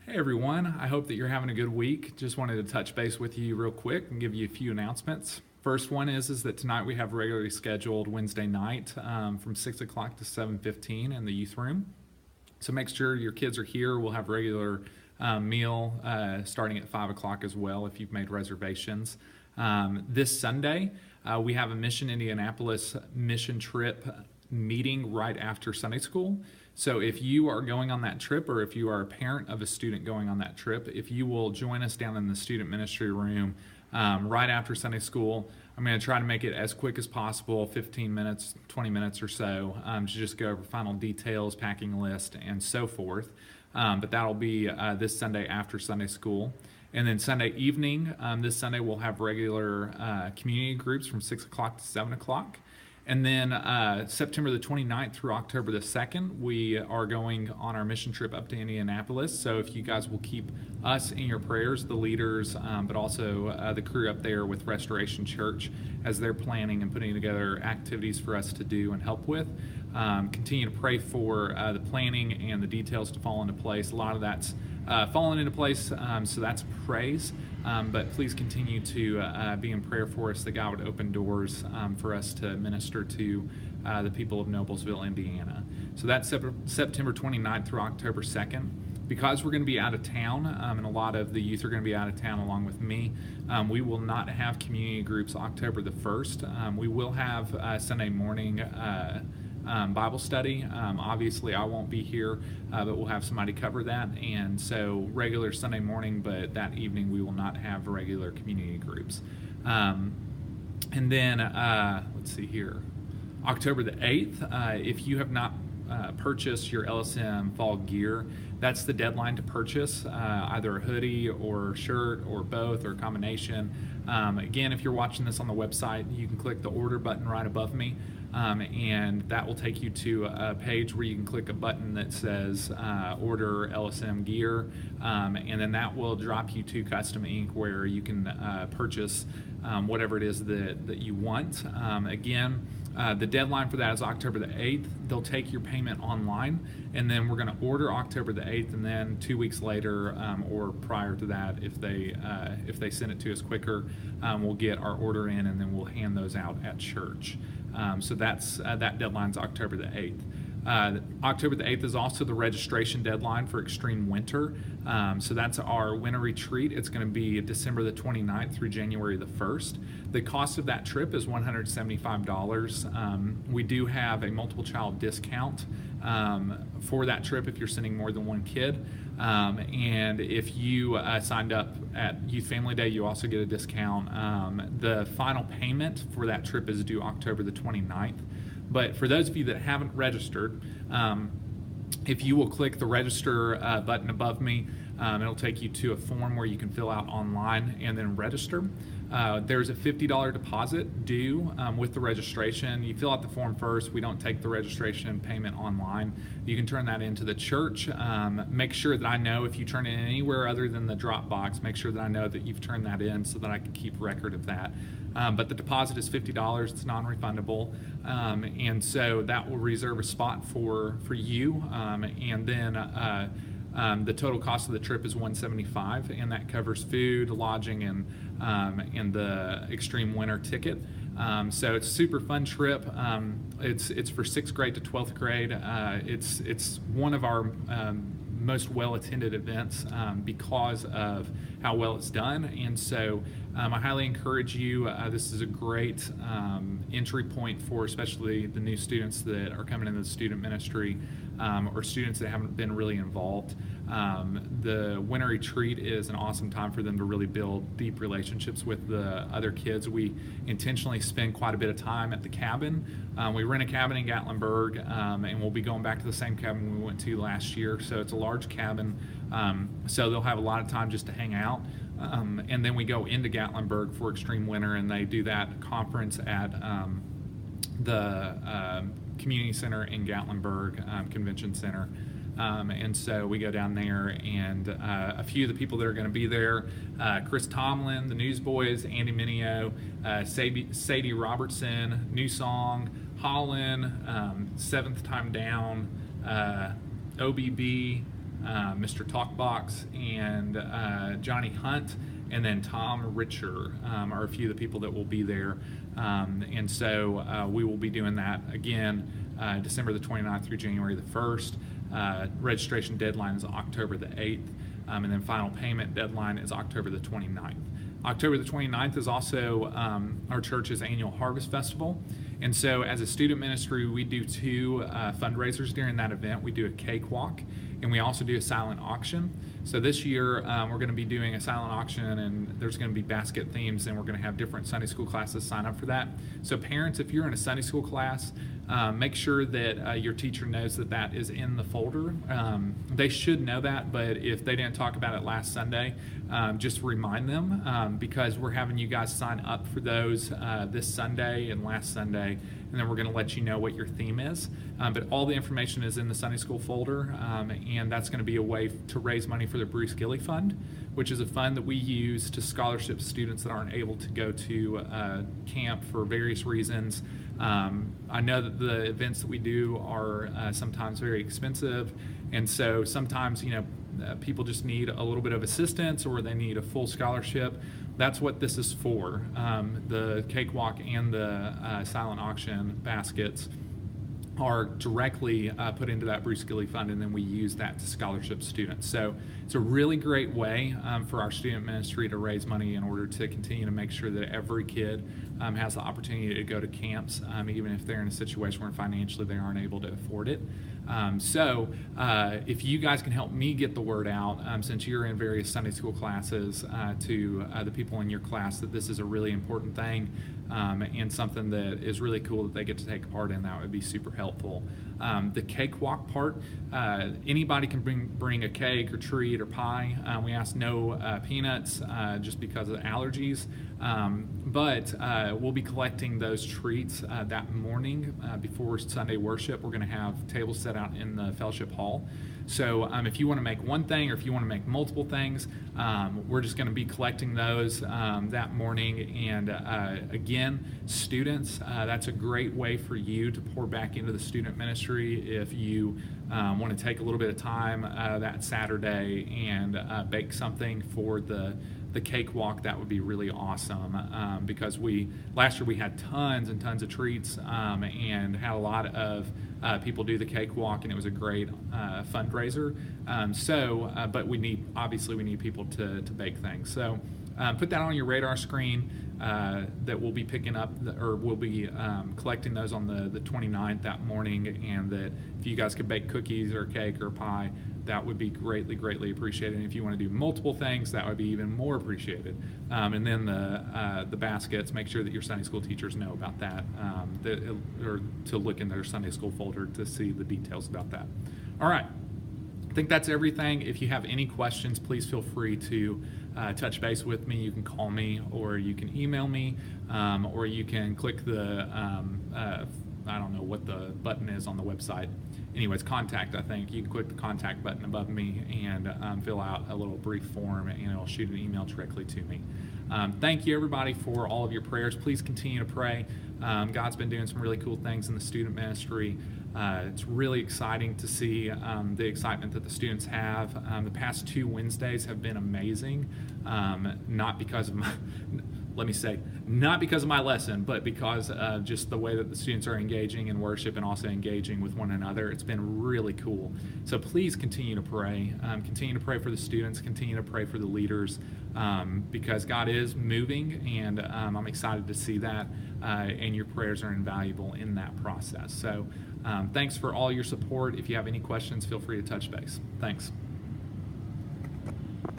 Hey everyone, I hope that you're having a good week. Just wanted to touch base with you real quick and give you a few announcements. First one is that tonight we have regularly scheduled Wednesday night from 6 o'clock to 7:15 in the youth room. So make sure your kids are here. We'll have regular meal starting at 5 o'clock as well if you've made reservations. This Sunday, we have a Mission Indianapolis mission trip meeting right after Sunday school. So if you are going on that trip, or if you are a parent of a student going on that trip, if you will join us down in the student ministry room right after Sunday school, I'm going to try to make it as quick as possible, 15 minutes, 20 minutes or so, to just go over final details, packing list, and so forth. But that'll be this Sunday after Sunday school. And then Sunday evening, this Sunday we'll have regular community groups from 6 o'clock to 7 o'clock. And then September the 29th through October the 2nd, we are going on our mission trip up to Indianapolis. So if you guys will keep us in your prayers, the leaders, but also the crew up there with Restoration Church as they're planning and putting together activities for us to do and help with. Continue to pray for the planning and the details to fall into place. A lot of that's fallen into place, so that's praise. But please continue to be in prayer for us that God would open doors for us to minister to the people of Noblesville, Indiana. So that's September 29th through October 2nd. Because we're going to be out of town, and a lot of the youth are going to be out of town along with me, we will not have community groups October the 1st. We will have Sunday morning Bible study. Obviously, I won't be here, but we'll have somebody cover that. And so regular Sunday morning, but that evening we will not have regular community groups. And then, let's see here, October the 8th, if you have not purchased your LSM fall gear, that's the deadline to purchase either a hoodie or shirt or both or a combination. Again, if you're watching this on the website, you can click the order button right above me. And that will take you to a page where you can click a button that says order LSM gear, and then that will drop you to Custom Ink where you can purchase whatever it is that you want. Again, the deadline for that is October the 8th. They'll take your payment online, and then we're going to order October the 8th, and then 2 weeks later or prior to that, if they send it to us quicker, we'll get our order in, and then we'll hand those out at church. So that's that deadline's October the 8th. October the 8th is also the registration deadline for Extreme Winter. So that's our winter retreat. It's going to be December the 29th through January the 1st. The cost of that trip is $175. We do have a multiple child discount for that trip if you're sending more than one kid. And if you signed up at Youth Family Day, you also get a discount. The final payment for that trip is due October the 29th. But for those of you that haven't registered, if you will click the register button above me, it'll take you to a form where you can fill out online and then register. There's a $50 deposit due with the registration. You fill out the form first. We don't take the registration payment online. You can turn that into the church. Make sure that I know if you turn it in anywhere other than the Dropbox, make sure that I know that you've turned that in so that I can keep record of that. But the deposit is $50. It's non-refundable. And so that will reserve a spot for you. And then the total cost of the trip is $175, and that covers food, lodging, and the extreme winter ticket. So it's a super fun trip. It's for 6th grade to 12th grade. It's one of our most well-attended events because of how well it's done. And so I highly encourage you. This is a great entry point for especially the new students that are coming into the student ministry or students that haven't been really involved. The winter retreat is an awesome time for them to really build deep relationships with the other kids. We intentionally spend quite a bit of time at the cabin. We rent a cabin in Gatlinburg, and we'll be going back to the same cabin we went to last year. So it's a large cabin, so they'll have a lot of time just to hang out. And then we go into Gatlinburg for Extreme Winter, and they do that conference at the community center in Gatlinburg, Convention Center. And so we go down there, and a few of the people that are going to be there, Chris Tomlin, the Newsboys, Andy Mineo, Sadie Robertson, New Song, Holland, Seventh Time Down, OBB, Mr. Talkbox, and Johnny Hunt, and then Tom Richer are a few of the people that will be there. And so we will be doing that again December the 29th through January the 1st. Registration deadline is October the 8th, and then final payment deadline is October the 29th. October the 29th is also our church's annual Harvest Festival. And so as a student ministry, we do two fundraisers during that event. We do a cakewalk, and we also do a silent auction. So this year, we're going to be doing a silent auction, and there's going to be basket themes, and we're going to have different Sunday school classes sign up for that. So parents, if you're in a Sunday school class, make sure that your teacher knows that that is in the folder. They should know that, but if they didn't talk about it last Sunday, just remind them, because we're having you guys sign up for those this Sunday and last Sunday, and then we're going to let you know what your theme is. But all the information is in the Sunday school folder, and that's going to be a way to raise money for the Bruce Gilley Fund, which is a fund that we use to scholarship students that aren't able to go to camp for various reasons. I know that the events that we do are sometimes very expensive, and so sometimes, people just need a little bit of assistance, or they need a full scholarship. That's what this is for. The cakewalk and the silent auction baskets are directly put into that Bruce Gilley Fund, and then we use that to scholarship students. So it's a really great way for our student ministry to raise money in order to continue to make sure that every kid has the opportunity to go to camps, even if they're in a situation where financially they aren't able to afford it. So if you guys can help me get the word out, since you're in various Sunday school classes, to the people in your class, that this is a really important thing, and something that is really cool that they get to take part in, that would be super helpful. The cakewalk part, anybody can bring a cake or treat or pie. We ask no peanuts, just because of allergies. But we'll be collecting those treats that morning before Sunday worship. We're going to have tables set out in the fellowship hall. So if you want to make one thing, or if you want to make multiple things, we're just going to be collecting those that morning. And again, students, that's a great way for you to pour back into the student ministry. If you want to take a little bit of time that Saturday and bake something for the cakewalk, that would be really awesome, because last year we had tons and tons of treats, and had a lot of people do the cakewalk, and it was a great fundraiser. But we need people to bake things. So put that on your radar screen, that we'll be picking up, or we'll be collecting those on the 29th that morning, and that if you guys could bake cookies or cake or pie, that would be greatly appreciated. And if you want to do multiple things, that would be even more appreciated. And then the baskets, make sure that your Sunday school teachers know about that, or to look in their Sunday school folder to see the details about that. All right, I think that's everything. If you have any questions, please feel free to touch base with me. You can call me, or you can email me, or you can click the, I don't know what the button is on the website. Anyways, contact, I think. You can click the contact button above me and fill out a little brief form, and it'll shoot an email directly to me. Thank you, everybody, for all of your prayers. Please continue to pray. God's been doing some really cool things in the student ministry. It's really exciting to see the excitement that the students have. The past 2 Wednesdays have been amazing, not because of my... Let me say, not because of my lesson, but because of just the way that the students are engaging in worship and also engaging with one another. It's been really cool. So please continue to pray. Continue to pray for the students. Continue to pray for the leaders, because God is moving, and I'm excited to see that, and your prayers are invaluable in that process. So thanks for all your support. If you have any questions, feel free to touch base. Thanks.